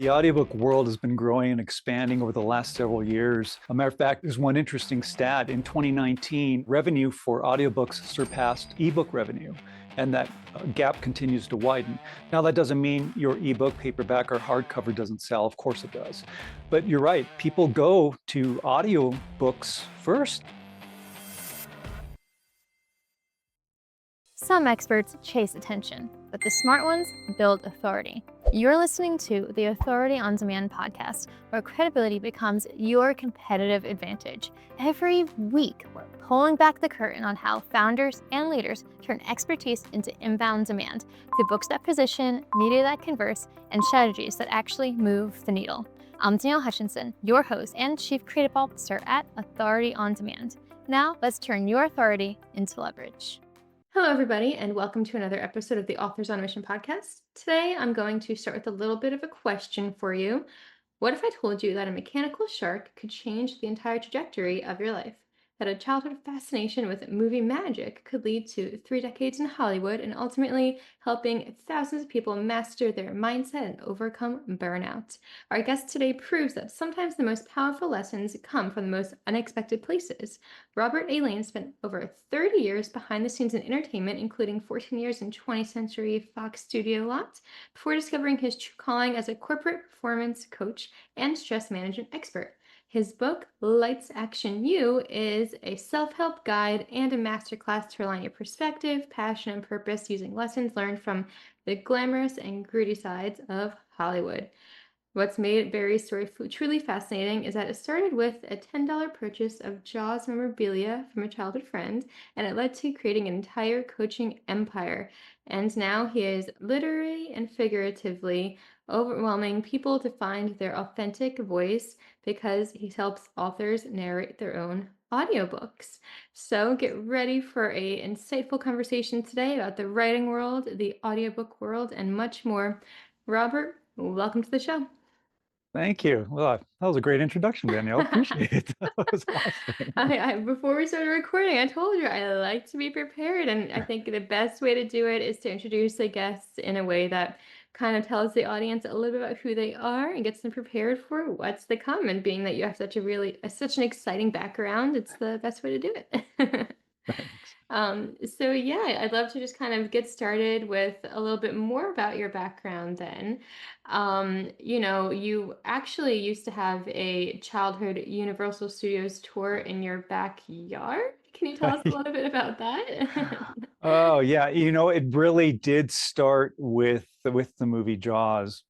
The audiobook world has been growing and expanding over the last several years. A matter of fact, there's one interesting stat. In 2019, revenue for audiobooks surpassed ebook revenue, and that gap continues to widen. Now, that doesn't mean your ebook, paperback, or hardcover doesn't sell. Of course it does. But you're right, people go to audiobooks first. Some experts chase attention, but the smart ones build authority. You're listening to the Authority on Demand podcast, where credibility becomes your competitive advantage. Every week, we're pulling back the curtain on how founders and leaders turn expertise into inbound demand through books that position, media that converse, and strategies that actually move the needle. I'm Danielle Hutchinson, your host and Chief Creative Officer at Authority on Demand. Now, let's turn your authority into leverage. Hello, everybody, and welcome to another episode of the Authors on a Mission podcast. Today, I'm going to start with a little bit of a question for you. What if I told you that a mechanical shark could change the entire trajectory of your life? That a childhood fascination with movie magic could lead to 3 decades in Hollywood and ultimately helping thousands of people master their mindset and overcome burnout. Our guest today proves that sometimes the most powerful lessons come from the most unexpected places. Robert A. Lane spent over 30 years behind the scenes in entertainment, including 14 years in 20th Century Fox studio lot, before discovering his true calling as a corporate performance coach and stress management expert. His book, Lights Action You, is a self-help guide and a masterclass to align your perspective, passion, and purpose using lessons learned from the glamorous and gritty sides of Hollywood. What's made Barry's story truly fascinating is that it started with a $10 purchase of Jaws memorabilia from a childhood friend, and it led to creating an entire coaching empire. And now he is literally and figuratively overwhelming people to find their authentic voice because he helps authors narrate their own audiobooks. So get ready for a insightful conversation today about the writing world, the audiobook world, and much more. Robert, welcome to the show. Thank you. Well, that was a great introduction, Danielle. Appreciate it. That was awesome. Before we started recording, I told you I like to be prepared, and I think the best way to do it is to introduce the guests in a way that kind of tells the audience a little bit about who they are and gets them prepared for what's to come. And being that you have such an exciting background, it's the best way to do it. Thanks. So yeah, I'd love to just kind of get started with a little bit more about your background then. You actually used to have a childhood Universal Studios tour in your backyard. Can you tell us a little bit about that? Oh, yeah. It really did start with the movie Jaws.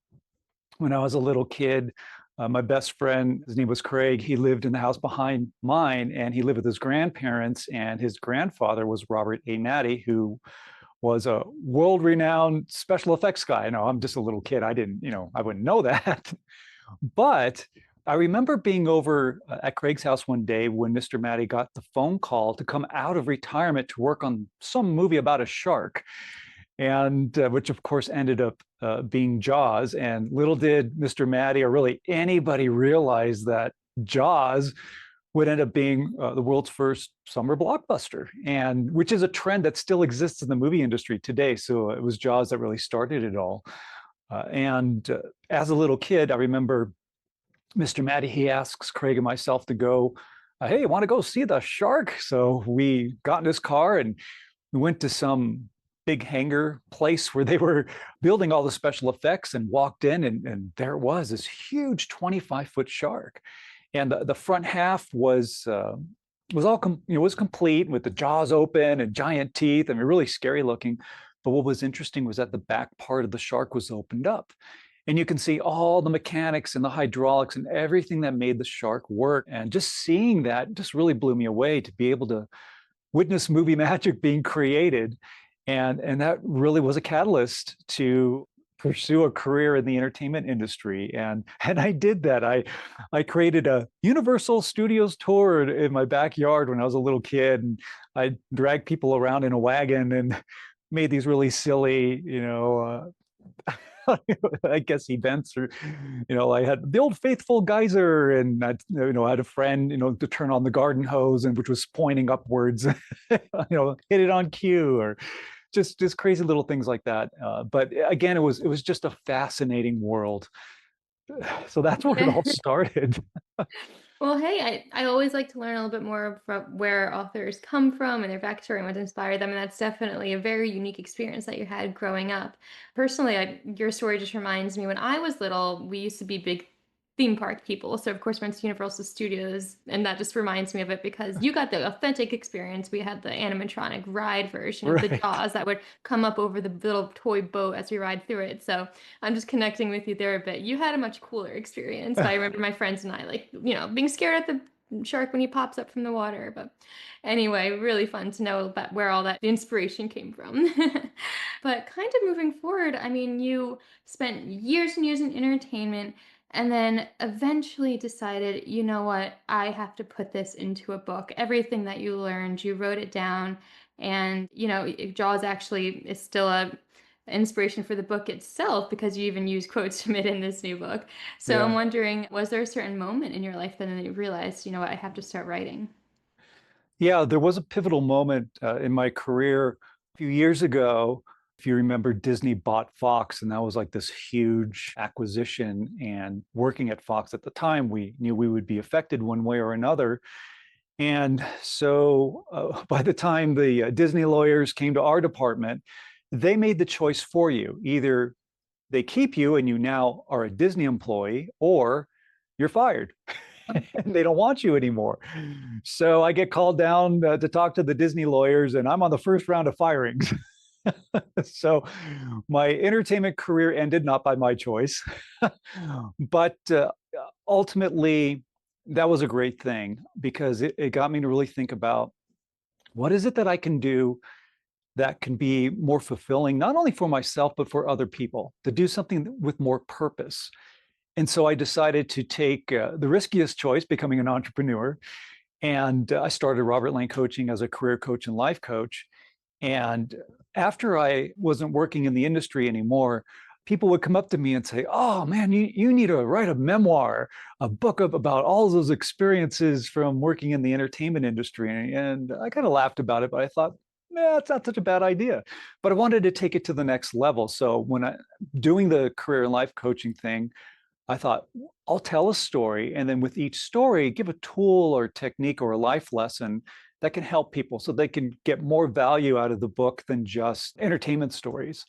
When I was a little kid, my best friend, his name was Craig, he lived in the house behind mine, and he lived with his grandparents, and his grandfather was Robert A. Natty, who was a world-renowned special effects guy. I know I'm just a little kid. I wouldn't know that. But I remember being over at Craig's house one day when Mr. Matty got the phone call to come out of retirement to work on some movie about a shark, and which of course ended up being Jaws. And little did Mr. Matty or really anybody realize that Jaws would end up being the world's first summer blockbuster, and which is a trend that still exists in the movie industry today. So it was Jaws that really started it all. And as a little kid, I remember Mr. Matty, he asks Craig and myself to go, hey, want to go see the shark? So we got in his car and we went to some big hangar place where they were building all the special effects, and walked in, and there it was, this huge 25-foot shark. And the front half was was complete with the jaws open and giant teeth. I mean, really scary looking. But what was interesting was that the back part of the shark was opened up, and you can see all the mechanics and the hydraulics and everything that made the shark work. And just seeing that just really blew me away, to be able to witness movie magic being created. And that really was a catalyst to pursue a career in the entertainment industry. And I did that. I created a Universal Studios tour in my backyard when I was a little kid, and I dragged people around in a wagon and made these really silly, I guess events. Or I had the Old Faithful geyser, and I had a friend to turn on the garden hose, and which was pointing upwards. Hit it on cue, or just crazy little things like that. But again, it was just a fascinating world. So that's where it all started. Well, hey, I always like to learn a little bit more from where authors come from and their backstory and what inspired them. And that's definitely a very unique experience that you had growing up. Personally, your story just reminds me when I was little, we used to be big theme park people. So, of course, we went to Universal Studios. And that just reminds me of it because you got the authentic experience. We had the animatronic ride version of the Right. Jaws that would come up over the little toy boat as we ride through it. So, I'm just connecting with you there a bit. You had a much cooler experience. But I remember my friends and I, like, being scared at the shark when he pops up from the water. But anyway, really fun to know about where all that inspiration came from. But kind of moving forward, I mean, you spent years and years in entertainment and then eventually decided, you know what, I have to put this into a book. Everything that you learned, you wrote it down. And, Jaws actually is still a inspiration for the book itself because you even use quotes from it in this new book. So I'm Yeah. wondering, was there a certain moment in your life that then you realized, you know what, I have to start writing? Yeah, there was a pivotal moment in my career a few years ago. If you remember, Disney bought Fox, and that was like this huge acquisition. And working at Fox at the time, we knew we would be affected one way or another. And so by the time the Disney lawyers came to our department, they made the choice for you. Either they keep you and you now are a Disney employee, or you're fired and they don't want you anymore. So I get called down to talk to the Disney lawyers, and I'm on the first round of firings. So my entertainment career ended not by my choice, but ultimately, that was a great thing because it got me to really think about what is it that I can do that can be more fulfilling, not only for myself, but for other people, to do something with more purpose. And so I decided to take the riskiest choice, becoming an entrepreneur. And I started Robert Lane Coaching as a career coach and life coach. And after I wasn't working in the industry anymore, people would come up to me and say, "Oh man, you need to write a memoir, a book about all those experiences from working in the entertainment industry." And I kind of laughed about it, but I thought, yeah, it's not such a bad idea. But I wanted to take it to the next level. So when I doing the career and life coaching thing, I thought, I'll tell a story, and then with each story, give a tool or technique or a life lesson that can help people so they can get more value out of the book than just entertainment stories.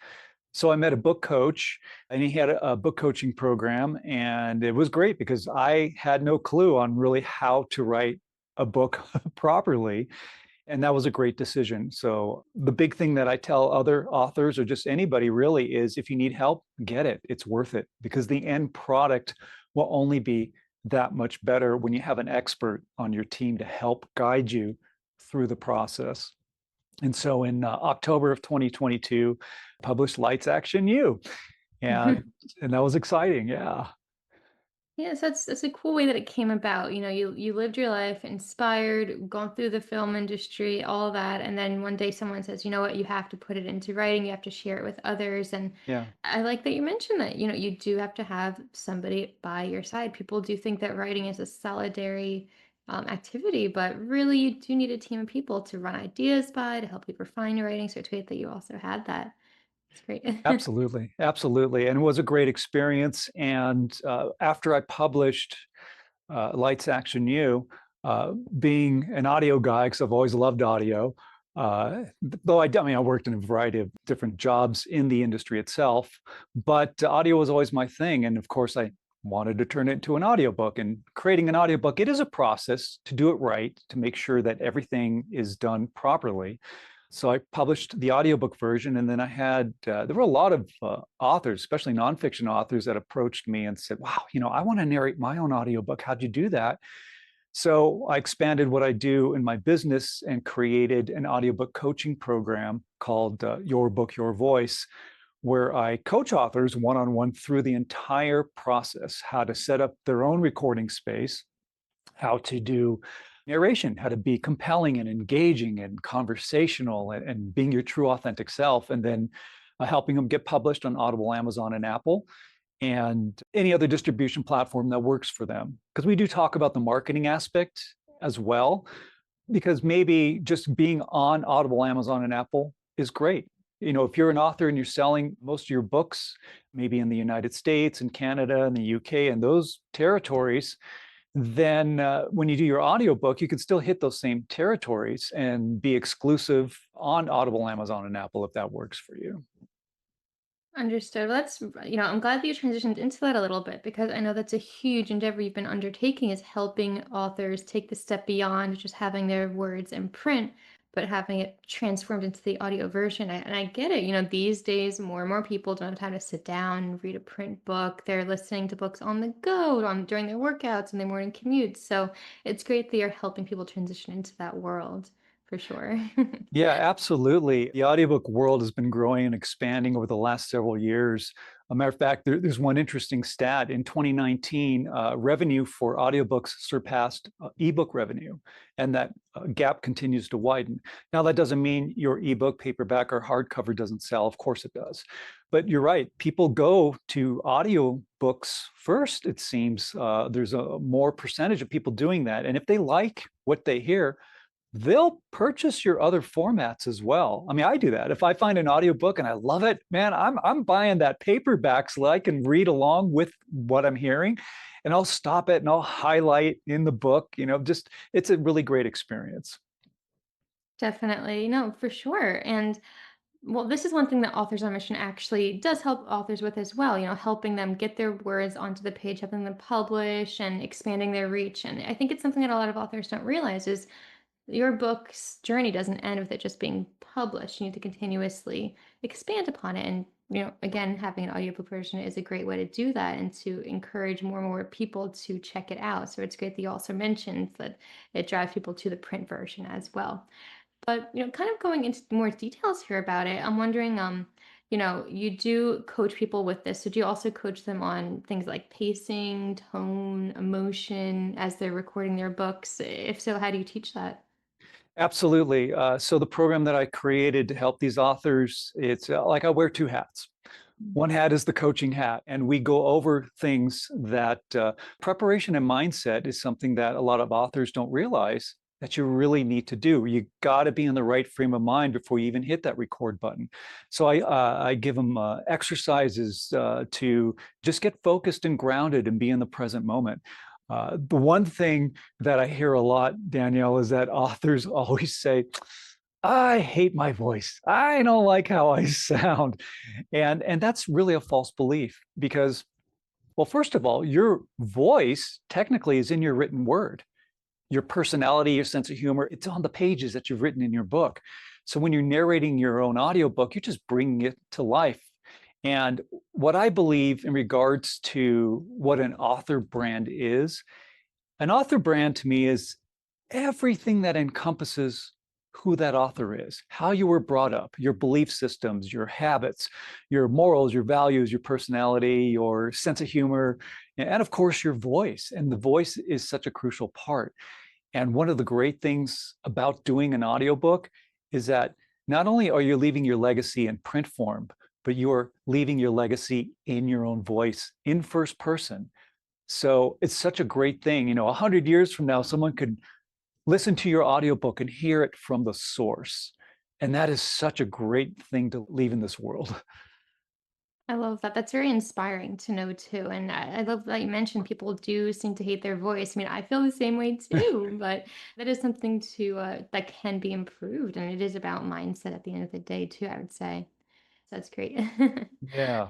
So I met a book coach, and he had a book coaching program, and it was great because I had no clue on really how to write a book properly. And that was a great decision. So the big thing that I tell other authors or just anybody really is if you need help, get it. It's worth it because the end product will only be that much better when you have an expert on your team to help guide you through the process. And so in October of 2022, published Lights Action You. And and that was exciting. Yeah. Yes, that's a cool way that it came about. You lived your life inspired, gone through the film industry, all that, and then one day someone says, you know what, you have to put it into writing, you have to share it with others. And Yeah. I like that you mentioned that, you do have to have somebody by your side. People do think that writing is a solitary activity, but really you do need a team of people to run ideas by, to help you refine your writing. So it's great that you also had that. It's great. Absolutely, absolutely, and it was a great experience. And after I published Lights Action You, being an audio guy, because I've always loved audio, though I mean I worked in a variety of different jobs in the industry itself, but audio was always my thing. And of course, I wanted to turn it into an audiobook. And creating an audiobook, it is a process to do it right, to make sure that everything is done properly. So I published the audiobook version, and then I had there were a lot of authors, especially nonfiction authors, that approached me and said, "Wow, I want to narrate my own audiobook. How'd you do that?" So I expanded what I do in my business and created an audiobook coaching program called Your Book, Your Voice, where I coach authors one-on-one through the entire process, how to set up their own recording space, how to do narration, how to be compelling and engaging and conversational and being your true authentic self, and then helping them get published on Audible, Amazon, and Apple, and any other distribution platform that works for them. Because we do talk about the marketing aspect as well, because maybe just being on Audible, Amazon, and Apple is great. If you're an author and you're selling most of your books, maybe in the United States and Canada and the UK and those territories, then when you do your audiobook, you can still hit those same territories and be exclusive on Audible, Amazon, and Apple if that works for you. Understood. Well, I'm glad that you transitioned into that a little bit because I know that's a huge endeavor you've been undertaking is helping authors take the step beyond just having their words in print, but having it transformed into the audio version. And I get it. These days, more and more people don't have time to sit down and read a print book. They're listening to books on the go, during their workouts and their morning commutes. So it's great that you're helping people transition into that world for sure. Yeah, absolutely. The audiobook world has been growing and expanding over the last several years. A matter of fact, there's one interesting stat. In 2019, revenue for audiobooks surpassed ebook revenue, and that gap continues to widen. Now, that doesn't mean your ebook, paperback, or hardcover doesn't sell. Of course it does. But you're right. People go to audiobooks first, it seems. There's a more percentage of people doing that. And if they like what they hear, they'll purchase your other formats as well. I mean, I do that. If I find an audiobook and I love it, man, I'm buying that paperback so I can read along with what I'm hearing. And I'll stop it and I'll highlight in the book, just it's a really great experience. Definitely. No, for sure. And well, this is one thing that Authors on Mission actually does help authors with as well, helping them get their words onto the page, helping them publish and expanding their reach. And I think it's something that a lot of authors don't realize is your book's journey doesn't end with it just being published. You need to continuously expand upon it. And, again, having an audiobook version is a great way to do that and to encourage more and more people to check it out. So it's great that you also mentioned that it drives people to the print version as well. But, kind of going into more details here about it, I'm wondering, you do coach people with this. So do you also coach them on things like pacing, tone, emotion as they're recording their books? If so, how do you teach that? Absolutely. So the program that I created to help these authors, it's like I wear two hats. One hat is the coaching hat, and we go over things that preparation and mindset is something that a lot of authors don't realize that you really need to do. You got to be in the right frame of mind before you even hit that record button. So I give them exercises to just get focused and grounded and be in the present moment. The one thing that I hear a lot, Danielle, is that authors always say, I hate my voice. I don't like how I sound. And that's really a false belief because, well, first of all, your voice technically is in your written word. Your personality, your sense of humor, it's on the pages that you've written in your book. So when you're narrating your own audiobook, you're just bringing it to life. And what I believe in regards to what an author brand is, an author brand to me is everything that encompasses who that author is, how you were brought up, your belief systems, your habits, your morals, your values, your personality, your sense of humor, and of course, your voice. And the voice is such a crucial part. And one of the great things about doing an audiobook is that not only are you leaving your legacy in print form, but you're leaving your legacy in your own voice, in first person. So it's such a great thing. 100 years from now, someone could listen to your audiobook and hear it from the source. And that is such a great thing to leave in this world. I love that. That's very inspiring to know too. And I love that you mentioned people do seem to hate their voice. I mean, I feel the same way too, but that is something that can be improved. And it is about mindset at the end of the day too, I would say. So that's great. Yeah.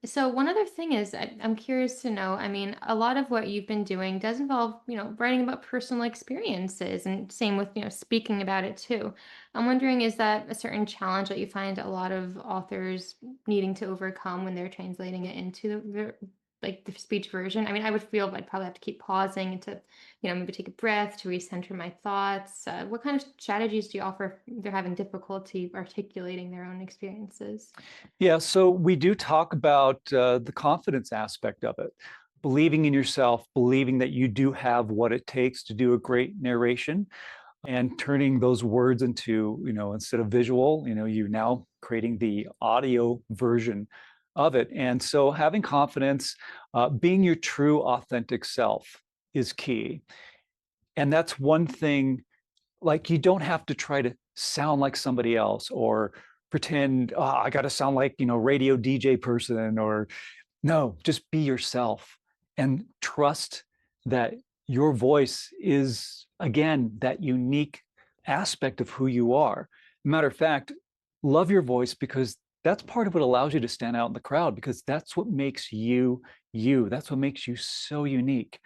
So one other thing is, I'm curious to know. I mean, a lot of what you've been doing does involve, writing about personal experiences, and same with, speaking about it too. I'm wondering, is that a certain challenge that you find a lot of authors needing to overcome when they're translating it into like the speech version? I mean, I would feel I'd probably have to keep pausing and to, maybe take a breath to recenter my thoughts. What kind of strategies do you offer if they're having difficulty articulating their own experiences? Yeah. So we do talk about the confidence aspect of it, believing in yourself, believing that you do have what it takes to do a great narration, and turning those words into, instead of visual, you now creating the audio version of it. And so having confidence, being your true authentic self is key. And that's one thing, like you don't have to try to sound like somebody else or pretend, oh, I got to sound like, radio DJ person, or no, just be yourself and trust that your voice is, again, that unique aspect of who you are. Matter of fact, love your voice, because that's part of what allows you to stand out in the crowd, because that's what makes you you. That's what makes you so unique.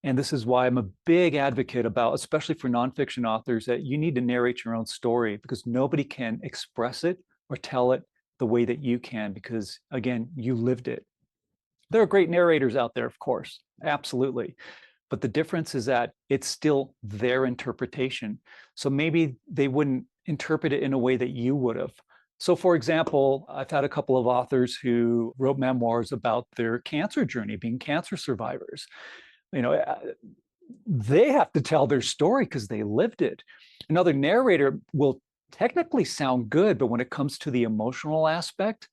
And this is why I'm a big advocate about, especially for nonfiction authors, that you need to narrate your own story, because nobody can express it or tell it the way that you can, because again, you lived it. There are great narrators out there, of course, absolutely. But the difference is that it's still their interpretation. So maybe they wouldn't interpret it in a way that you would have. So, for example, I've had a couple of authors who wrote memoirs about their cancer journey, being cancer survivors. You know, they have to tell their story because they lived it. Another narrator will technically sound good, but when it comes to the emotional aspect,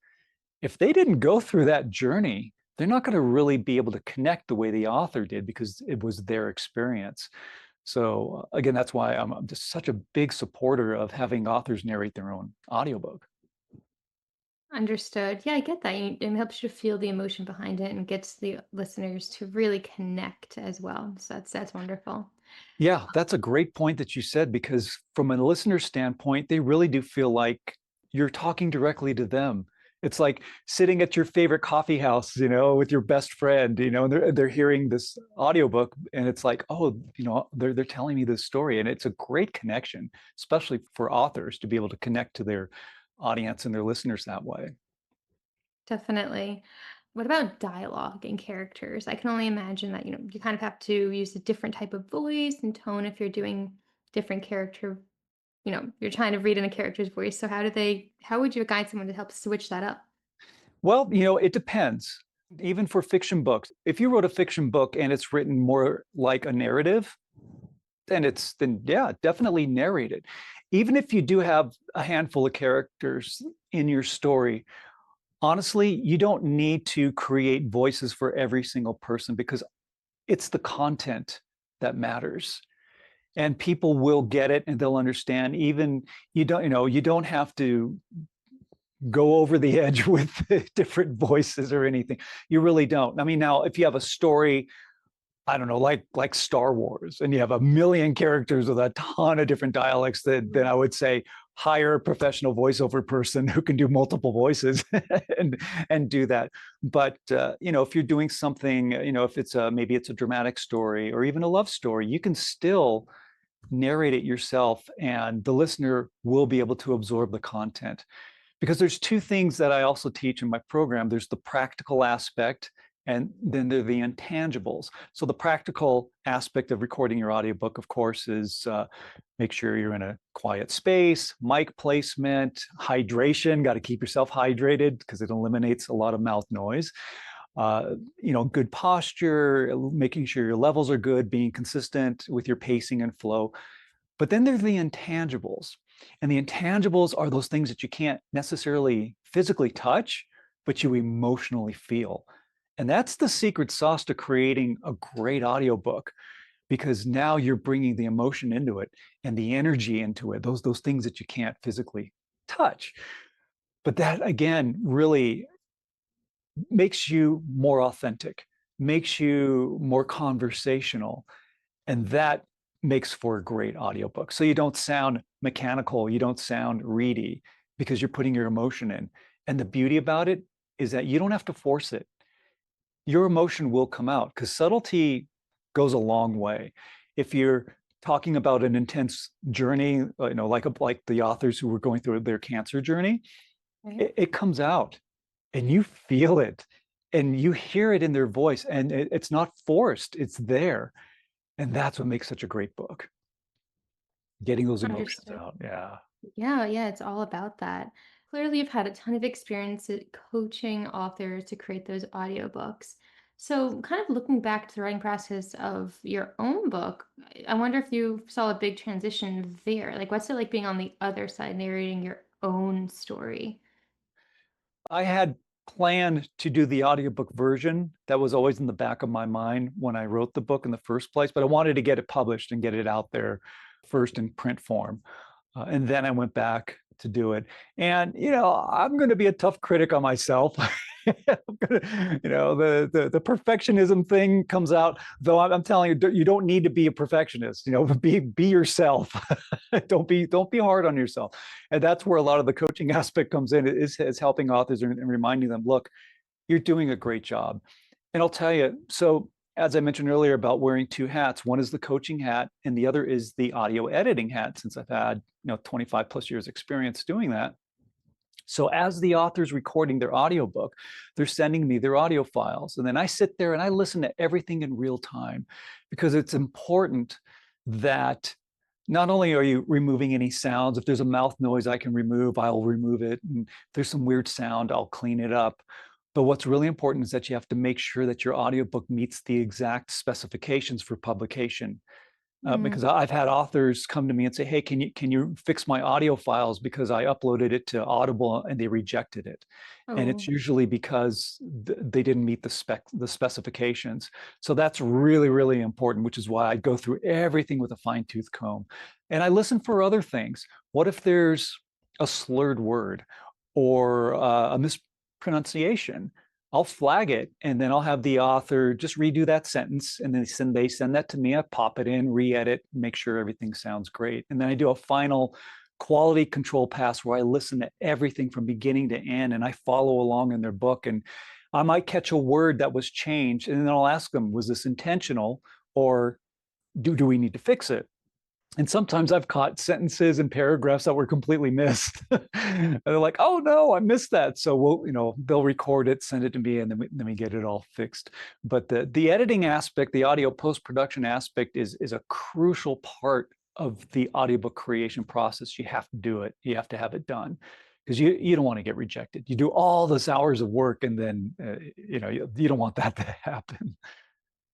if they didn't go through that journey, they're not going to really be able to connect the way the author did, because it was their experience. So again, that's why I'm just such a big supporter of having authors narrate their own audiobook. Understood. Yeah, I get that. It helps you to feel the emotion behind it and gets the listeners to really connect as well. So that's wonderful. Yeah, that's a great point that you said, because from a listener standpoint, they really do feel like you're talking directly to them. It's like sitting at your favorite coffee house, with your best friend, and they're hearing this audiobook, and it's like, oh, they're telling me this story, and it's a great connection, especially for authors to be able to connect to their audience and their listeners that way. Definitely. What about dialogue and characters? I can only imagine that, you kind of have to use a different type of voice and tone if you're doing different character, you're trying to read in a character's voice. So how would you guide someone to help switch that up? Well, it depends. Even for fiction books, if you wrote a fiction book and it's written more like a narrative, then yeah, definitely narrate it. Even if you do have a handful of characters in your story, honestly, you don't need to create voices for every single person, because it's the content that matters. And people will get it and they'll understand. Even you don't have to go over the edge with different voices or anything. You really don't. I mean, now if you have a story, I don't know, like Star Wars, and you have a million characters with a ton of different dialects, then I would say hire a professional voiceover person who can do multiple voices and do that. But if you're doing something, if it's maybe it's a dramatic story or even a love story, you can still narrate it yourself, and the listener will be able to absorb the content. Because there's two things that I also teach in my program. There's the practical aspect, and then there are the intangibles. So the practical aspect of recording your audiobook, of course, is make sure you're in a quiet space, mic placement, hydration. Got to keep yourself hydrated because it eliminates a lot of mouth noise. Good posture, making sure your levels are good, being consistent with your pacing and flow. But then there's the intangibles. And the intangibles are those things that you can't necessarily physically touch, but you emotionally feel. And that's the secret sauce to creating a great audiobook, because now you're bringing the emotion into it and the energy into it, those things that you can't physically touch. But that, again, really makes you more authentic, makes you more conversational, and that makes for a great audiobook. So you don't sound mechanical, you don't sound reedy, because you're putting your emotion in. And the beauty about it is that you don't have to force it. Your emotion will come out, because subtlety goes a long way. If you're talking about an intense journey, like the authors who were going through their cancer journey, Right. it comes out and you feel it and you hear it in their voice, and it's not forced, it's there. And that's what makes such a great book, getting those emotions Understood. out. Yeah. Yeah, yeah, it's all about that. Clearly, you've had a ton of experience at coaching authors to create those audiobooks. So, kind of looking back to the writing process of your own book, I wonder if you saw a big transition there. Like, what's it like being on the other side, narrating your own story? I had planned to do the audiobook version. That was always in the back of my mind when I wrote the book in the first place, but I wanted to get it published and get it out there first in print form. And then I went back to do it. And, I'm going to be a tough critic on myself. The perfectionism thing comes out, though I'm telling you, you don't need to be a perfectionist, be yourself. Don't be hard on yourself. And that's where a lot of the coaching aspect comes in, is helping authors and reminding them, look, you're doing a great job. And I'll tell you, so as I mentioned earlier about wearing two hats, one is the coaching hat and the other is the audio editing hat, since I've had 25 plus years experience doing that. So as the author's recording their audiobook, they're sending me their audio files. And then I sit there and I listen to everything in real time, because it's important that not only are you removing any sounds, if there's a mouth noise I can remove, I'll remove it. And if there's some weird sound, I'll clean it up. But what's really important is that you have to make sure that your audiobook meets the exact specifications for publication. Because I've had authors come to me and say, "Hey, can you fix my audio files because I uploaded it to Audible and they rejected it?" And it's Oh, usually because they didn't meet the specifications. So that's really, really important, which is why I go through everything with a fine-tooth comb. And I listen for other things. What if there's a slurred word or a mispronunciation? I'll flag it, and then I'll have the author just redo that sentence, and then they send that to me. I pop it in, re-edit, make sure everything sounds great, and then I do a final quality control pass where I listen to everything from beginning to end, and I follow along in their book. And I might catch a word that was changed, and then I'll ask them, was this intentional, or do we need to fix it? And sometimes I've caught sentences and paragraphs that were completely missed. And they're like, "Oh no, I missed that." So they'll record it, send it to me, and then we get it all fixed. But the editing aspect, the audio post-production aspect is a crucial part of the audiobook creation process. You have to do it. You have to have it done, because you don't want to get rejected. You do all those hours of work, and then you don't want that to happen.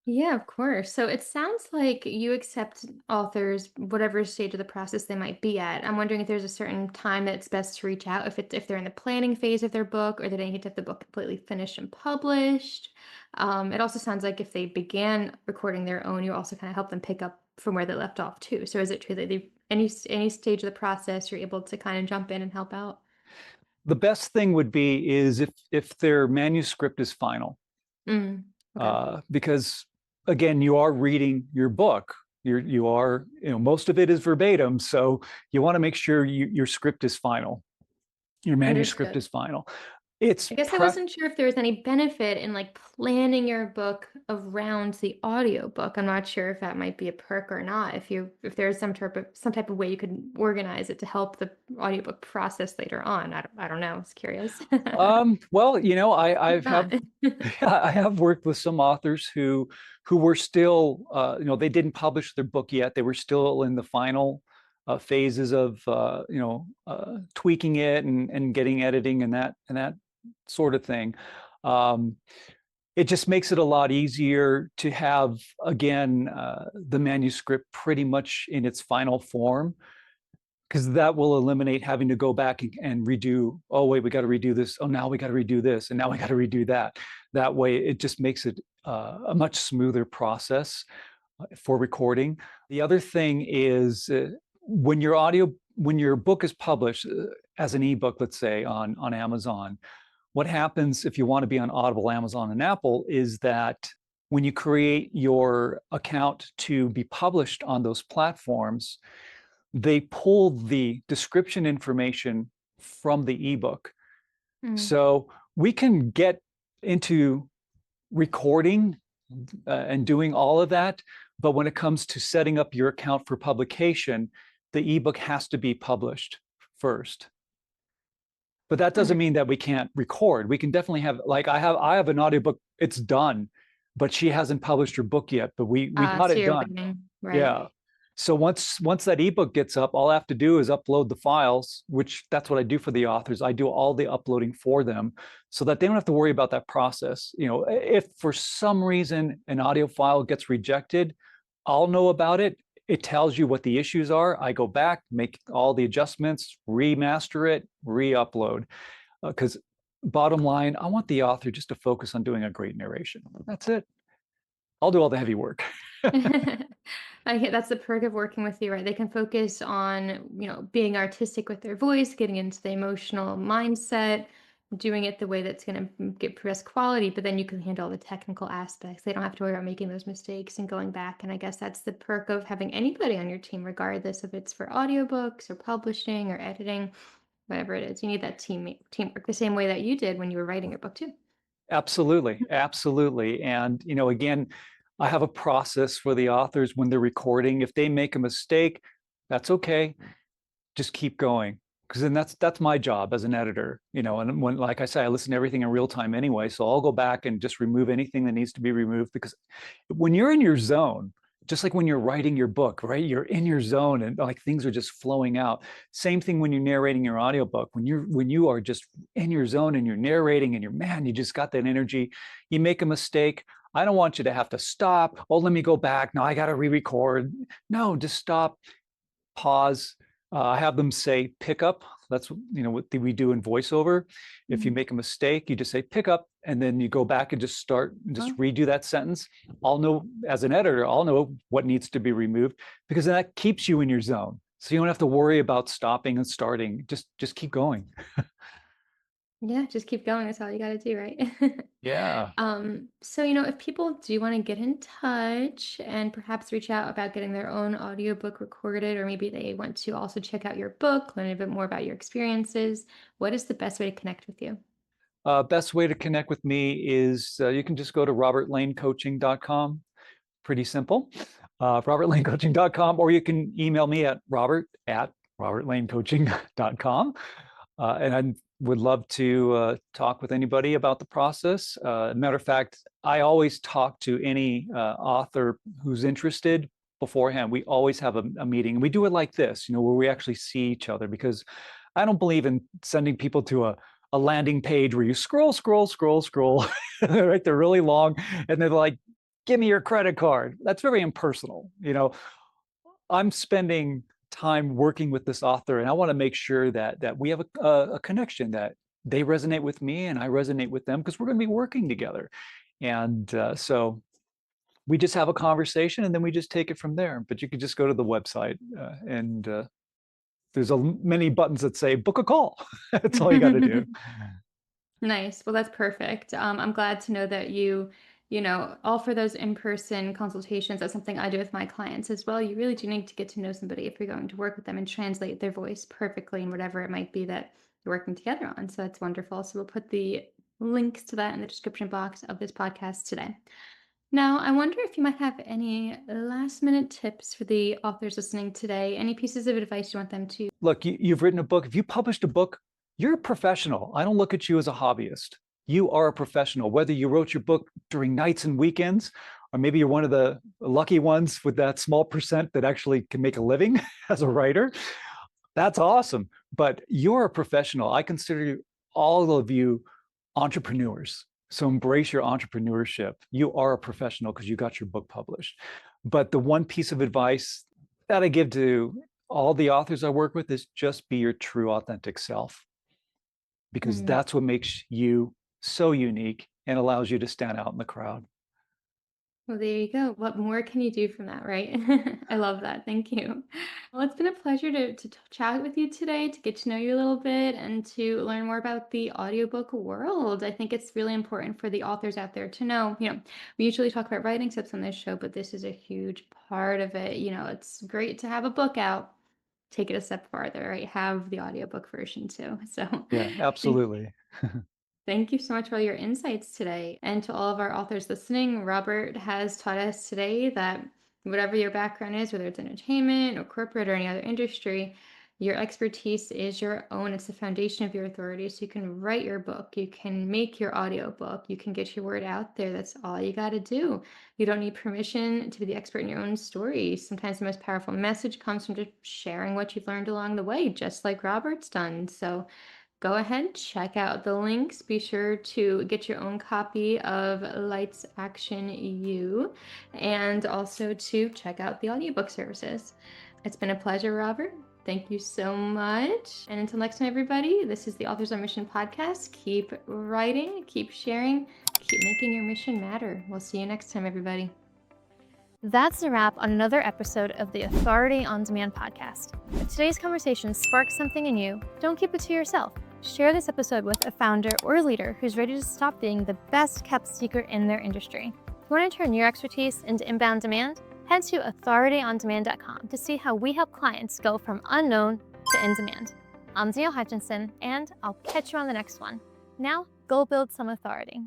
yeah, of course. So it sounds like you accept authors, whatever stage of the process they might be at. I'm wondering if there's a certain time that it's best to reach out, if they're in the planning phase of their book, or they need to have the book completely finished and published. It also sounds like if they began recording their own, you also kind of help them pick up from where they left off too. So is it true that any stage of the process you're able to kind of jump in and help out? The best thing would be is if their manuscript is final, Mm, okay. because again, you are reading your book. You are, most of it is verbatim, so you want to make sure your script is final. Your manuscript Understood. is final. It's I guess I wasn't sure if there was any benefit in like planning your book around the audiobook. I'm not sure if that might be a perk or not. If there's some type of way you could organize it to help the audiobook process later on. I don't know. I was curious. Well, I've Not. have yeah, I have worked with some authors who were still, they didn't publish their book yet. They were still in the final phases of, tweaking it and getting editing and that sort of thing. Um, it just makes it a lot easier to have, again, the manuscript pretty much in its final form, because that will eliminate having to go back and redo. Oh wait, we got to redo this. Oh, now we got to redo this, and now we got to redo that. That way it just makes it a much smoother process for recording. The other thing is, when your book is published as an ebook, let's say on Amazon, what happens if you want to be on Audible, Amazon, and Apple is that when you create your account to be published on those platforms, they pull the description information from the ebook. Mm, So we can get into recording and doing all of that. But when it comes to setting up your account for publication, the ebook has to be published first. But that doesn't mean that we can't record. We can definitely have, like, I have an audiobook, it's done, but she hasn't published her book yet, but we got so it you're done. waiting, right? Yeah. So once that ebook gets up, all I have to do is upload the files, which that's what I do for the authors. I do all the uploading for them so that they don't have to worry about that process. If for some reason an audio file gets rejected, I'll know about it. It tells you what the issues are. I go back, make all the adjustments, remaster it, re-upload. Because bottom line, I want the author just to focus on doing a great narration. That's it. I'll do all the heavy work. I get that's the perk of working with you, right? They can focus on, being artistic with their voice, getting into the emotional mindset, doing it the way that's going to get best quality, but then you can handle the technical aspects. They don't have to worry about making those mistakes and going back. And I guess that's the perk of having anybody on your team, regardless if it's for audiobooks or publishing or editing, whatever it is. You need that teamwork the same way that you did when you were writing your book too. Absolutely, absolutely. And again, I have a process for the authors when they're recording. If they make a mistake, that's okay. Just keep going, because then that's my job as an editor. And when, like I say, I listen to everything in real time anyway, so I'll go back and just remove anything that needs to be removed, because when you're in your zone, just like when you're writing your book, right, you're in your zone and like things are just flowing out. Same thing when you're narrating your audiobook. When you are just in your zone and you're narrating and you just got that energy. You make a mistake, I don't want you to have to stop. Oh, let me go back, no, I got to re-record. No, just stop, pause. I have them say pick up. That's what we do in voiceover. If you make a mistake, you just say pick up, and then you go back and just Oh, redo that sentence. I'll know, as an editor, I'll know what needs to be removed, because that keeps you in your zone. So you don't have to worry about stopping and starting. Just keep going. yeah, just keep going. That's all you got to do, right? Yeah. So, if people do want to get in touch and perhaps reach out about getting their own audiobook recorded, or maybe they want to also check out your book, learn a bit more about your experiences, what is the best way to connect with you? Best way to connect with me is you can just go to robertlanecoaching.com. Pretty simple. robertlanecoaching.com, or you can email me at robert@robertlanecoaching.com. And I would love to talk with anybody about the process. Matter of fact, I always talk to any author who's interested beforehand. We always have a meeting. We do it like this, where we actually see each other, because I don't believe in sending people to a landing page where you scroll, scroll, scroll, scroll, right? They're really long, and they're like, give me your credit card. That's very impersonal. I'm spending time working with this author, and I want to make sure that we have a connection, that they resonate with me and I resonate with them, because we're going to be working together. And so we just have a conversation, and then we just take it from there. But you could just go to the website, and there's many buttons that say book a call. That's all you got to do. Nice. Well, that's perfect. I'm glad to know that you offer those in-person consultations. That's something I do with my clients as well. You really do need to get to know somebody if you're going to work with them and translate their voice perfectly in whatever it might be that you're working together on. So that's wonderful. So we'll put the links to that in the description box of this podcast today. Now, I wonder if you might have any last minute tips for the authors listening today, any pieces of advice you want them to. Look, you've written a book. If you published a book, you're a professional. I don't look at you as a hobbyist. You are a professional. Whether you wrote your book during nights and weekends, or maybe you're one of the lucky ones with that small percent that actually can make a living as a writer, that's awesome. But you're a professional. I consider all of you entrepreneurs. So embrace your entrepreneurship. You are a professional because you got your book published. But the one piece of advice that I give to all the authors I work with is just be your true, authentic self, because Mm. that's what makes you so unique and allows you to stand out in the crowd. Well, there you go. What more can you do from that, right? I love that. Thank you. Well, it's been a pleasure to chat with you today, to get to know you a little bit, and to learn more about the audiobook world. I think it's really important for the authors out there to know. We usually talk about writing tips on this show, but this is a huge part of it. It's great to have a book out. Take it a step farther, right? Have the audiobook version too. So, Yeah, thank absolutely. Thank you so much for all your insights today. And to all of our authors listening, Robert has taught us today that whatever your background is, whether it's entertainment or corporate or any other industry, your expertise is your own. It's the foundation of your authority. So you can write your book, you can make your audiobook, you can get your word out there. That's all you got to do. You don't need permission to be the expert in your own story. Sometimes the most powerful message comes from just sharing what you've learned along the way, just like Robert's done. So go ahead, check out the links. Be sure to get your own copy of Lights Action You, and also to check out the audiobook services. It's been a pleasure, Robert. Thank you so much. And until next time, everybody, this is the Authors on Mission podcast. Keep writing, keep sharing, keep making your mission matter. We'll see you next time, everybody. That's a wrap on another episode of the Authority on Demand podcast. If today's conversation sparked something in you, don't keep it to yourself. Share this episode with a founder or leader who's ready to stop being the best kept secret in their industry. If you want to turn your expertise into inbound demand, head to authorityondemand.com to see how we help clients go from unknown to in demand. I'm Danielle Hutchinson, and I'll catch you on the next one. Now, go build some authority.